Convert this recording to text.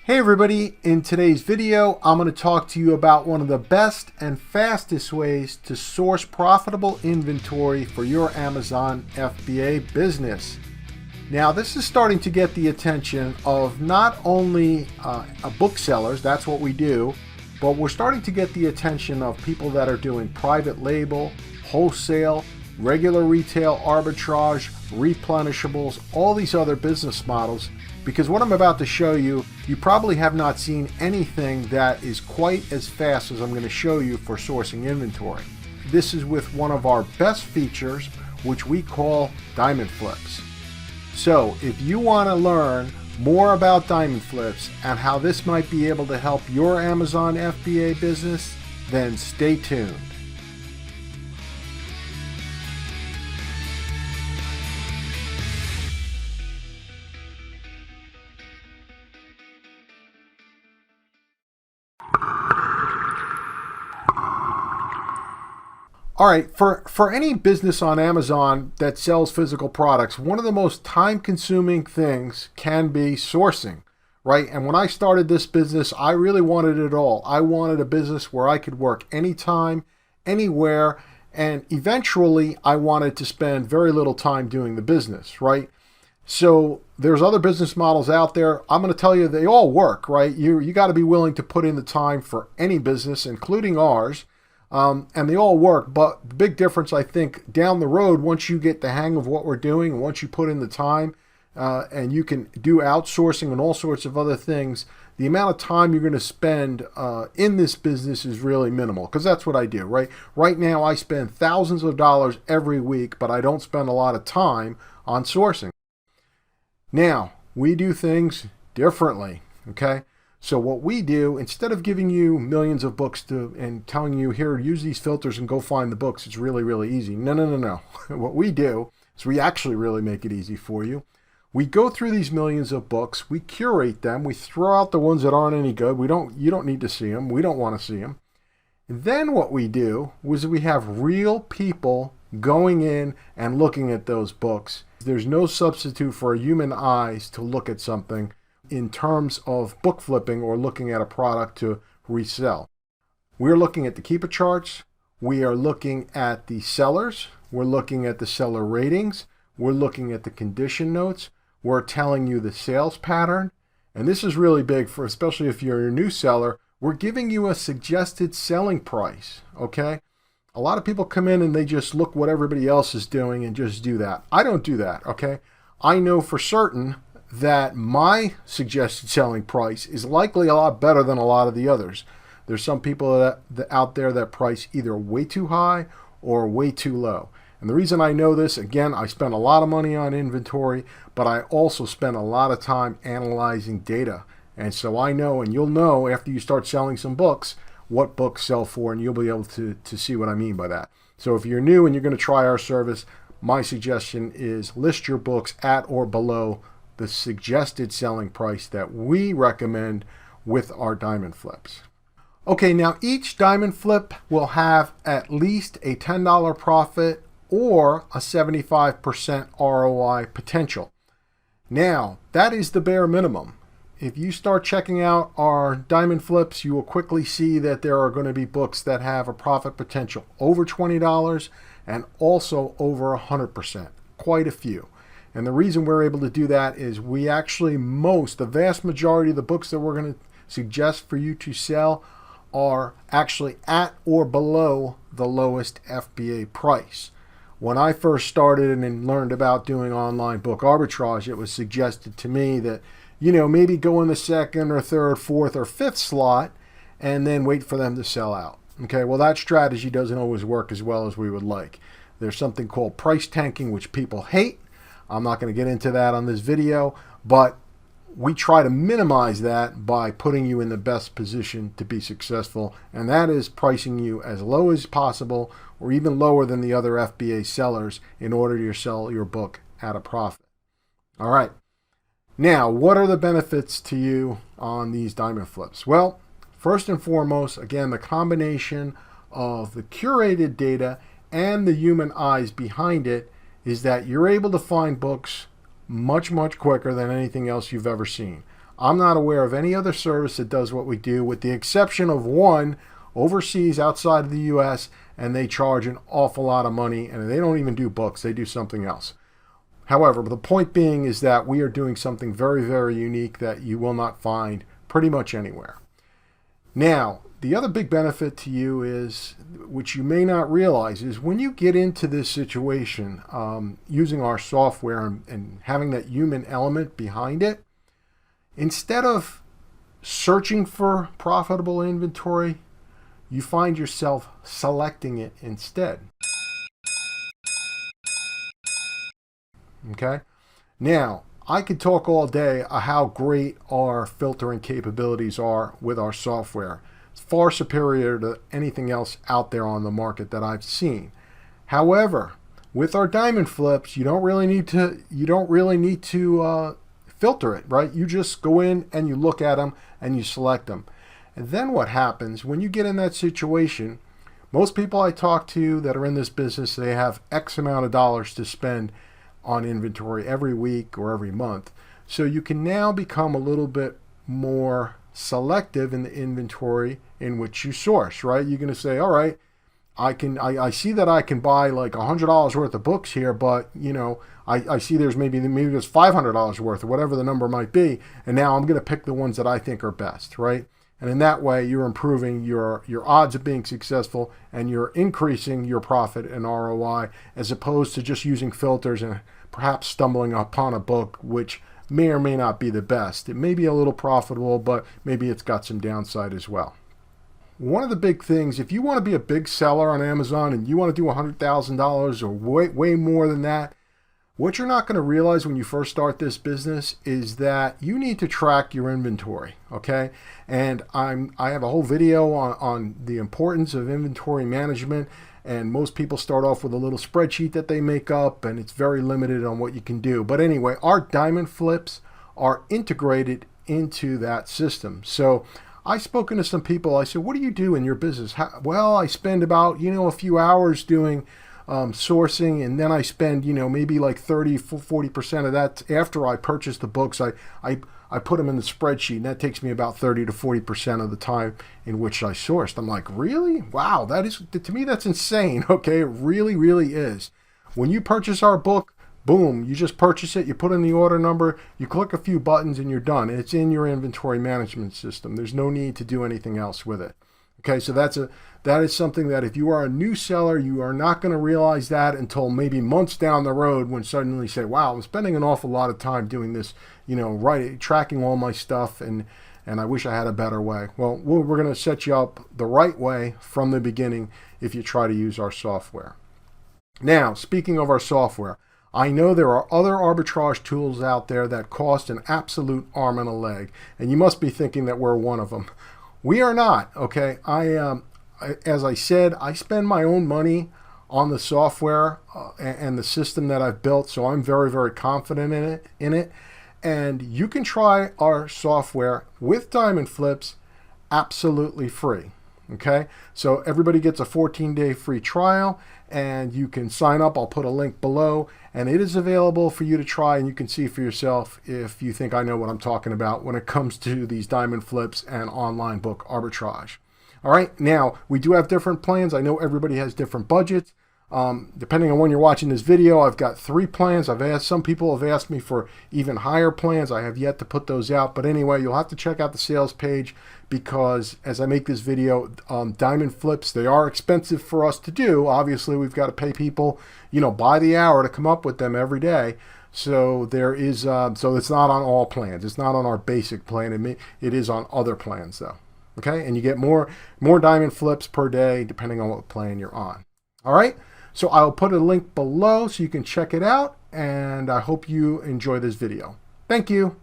Hey everybody, in today's video, I'm going to talk to you about one of the best and fastest ways to source profitable inventory for your Amazon FBA business. Now, this is starting to get the attention of not only booksellers, that's what we do, but we're starting to get the attention of people that are doing private label, wholesale, regular retail, arbitrage, replenishables, all these other business models. Because what I'm about to show you, you probably have not seen anything that is quite as fast as I'm going to show you for sourcing inventory. This is with one of our best features, which we call diamond flips. So if you want to learn more about diamond flips and how this might be able to help your Amazon FBA business, then stay tuned. All right, for any business on Amazon that sells physical products, one of the most time-consuming things can be sourcing, right? And when I started this business, I really wanted it all. I wanted a business where I could work anytime, anywhere, and eventually I wanted to spend very little time doing the business, right? So there's other business models out there. I'm going to tell you they all work, right? You got to be willing to put in the time for any business, including ours. And they all work, but the big difference, I think, down the road, once you get the hang of what we're doing, and once you put in the time, and you can do outsourcing and all sorts of other things, the amount of time you're going to spend in this business is really minimal, because that's what I do, right? Right now, I spend thousands of dollars every week, but I don't spend a lot of time on sourcing. Now, we do things differently, okay? So what we do, instead of giving you millions of books and telling you, here, use these filters and go find the books, it's really, really easy. No. What we do is we actually really make it easy for you. We go through these millions of books, we curate them, we throw out the ones that aren't any good. You don't need to see them. We don't want to see them. Then what we do is we have real people going in and looking at those books. There's no substitute for human eyes to look at something in terms of book flipping or looking at a product to resell. We're looking at the keeper charts. We are looking at the sellers. We're looking at the seller ratings. We're looking at the condition notes. We're telling you the sales pattern. And this is really big for, especially if you're a new seller, we're giving you a suggested selling price, okay? A lot of people come in and they just look what everybody else is doing and just do that. I don't do that, okay? I know for certain that my suggested selling price is likely a lot better than a lot of the others. There's some people that out there that price either way too high or way too low. And the reason I know this, again, I spend a lot of money on inventory, but I also spend a lot of time analyzing data. And so I know, and you'll know after you start selling some books, what books sell for, and you'll be able to see what I mean by that. So if you're new and you're going to try our service, my suggestion is list your books at or below the suggested selling price that we recommend with our diamond flips. Okay, now each diamond flip will have at least a $10 profit or a 75% ROI potential. Now, that is the bare minimum. If you start checking out our diamond flips, you will quickly see that there are going to be books that have a profit potential over $20 and also over 100%, quite a few. And the reason we're able to do that is we actually the vast majority of the books that we're going to suggest for you to sell are actually at or below the lowest FBA price. When I first started and learned about doing online book arbitrage, it was suggested to me that, maybe go in the second or third, fourth or fifth slot and then wait for them to sell out. Okay, well, that strategy doesn't always work as well as we would like. There's something called price tanking, which people hate. I'm not going to get into that on this video, but we try to minimize that by putting you in the best position to be successful, and that is pricing you as low as possible or even lower than the other FBA sellers in order to sell your book at a profit. All right. Now, what are the benefits to you on these diamond flips? Well, first and foremost, again, the combination of the curated data and the human eyes behind it is that you're able to find books much quicker than anything else you've ever seen. I'm not aware of any other service that does what we do, with the exception of one overseas outside of the US, and they charge an awful lot of money, and they don't even do books, they do something else. However, the point being is that we are doing something very, very unique that you will not find pretty much anywhere. Now, the other big benefit to you is, which you may not realize, is when you get into this situation, using our software and having that human element behind it, instead of searching for profitable inventory, you find yourself selecting it instead. Okay? Now, I could talk all day how great our filtering capabilities are with our software. It's far superior to anything else out there on the market that I've seen. However, with our diamond flips, you don't really need to filter it, right? You just go in and you look at them and you select them. And then what happens when you get in that situation? Most people I talk to that are in this business, they have X amount of dollars to spend on inventory every week or every month. So you can now become a little bit more selective in the inventory in which you source, right? You're going to say, all right, I see that I can buy like $100 worth of books here, but you know, I see there's maybe there's $500 worth or whatever the number might be, and now I'm going to pick the ones that I think are best, right? And in that way, you're improving your odds of being successful, and you're increasing your profit and ROI, as opposed to just using filters and perhaps stumbling upon a book which may or may not be the best. It may be a little profitable, but maybe it's got some downside as well. One of the big things, if you want to be a big seller on Amazon and you want to do $100,000 or way more than that, what you're not going to realize when you first start this business is that you need to track your inventory, okay? And I have a whole video on the importance of inventory management, and most people start off with a little spreadsheet that they make up, and it's very limited on what you can do. But anyway, our diamond flips are integrated into that system. So I've spoken to some people. I said, what do you do in your business? Well, I spend about, a few hours doing sourcing, and then I spend, maybe like 30-40% of that after I purchase the books. I put them in the spreadsheet, and that takes me about 30 to 40% of the time in which I sourced. I'm like, really? Wow, to me, that's insane. Okay, it really, really is. When you purchase our book, boom, you just purchase it, you put in the order number, you click a few buttons, and you're done. And it's in your inventory management system. There's no need to do anything else with it. Okay, so that is something that if you are a new seller, you are not going to realize that until maybe months down the road, when suddenly you say, wow, I'm spending an awful lot of time doing this, tracking all my stuff, and I wish I had a better way. Well, we're going to set you up the right way from the beginning if you try to use our software. Now, speaking of our software, I know there are other arbitrage tools out there that cost an absolute arm and a leg, and you must be thinking that we're one of them. We are not, okay? As I said, I spend my own money on the software and the system that I've built, so I'm very, very confident in it. And you can try our software with diamond flips absolutely free, okay? So everybody gets a 14-day free trial, and you can sign up. I'll put a link below, and it is available for you to try, and you can see for yourself if you think I know what I'm talking about when it comes to these diamond flips and online book arbitrage. All right, now we do have different plans. I know everybody has different budgets. Depending on when you're watching this video, I've got 3 plans. Some people have asked me for even higher plans. I have yet to put those out. But anyway, you'll have to check out the sales page, because as I make this video, diamond flips, they are expensive for us to do. Obviously, we've got to pay people, by the hour to come up with them every day. So there is, so it's not on all plans. It's not on our basic plan. It is on other plans though. Okay, and you get more diamond flips per day depending on what plan you're on. All right, so I'll put a link below so you can check it out, and I hope you enjoy this video. Thank you.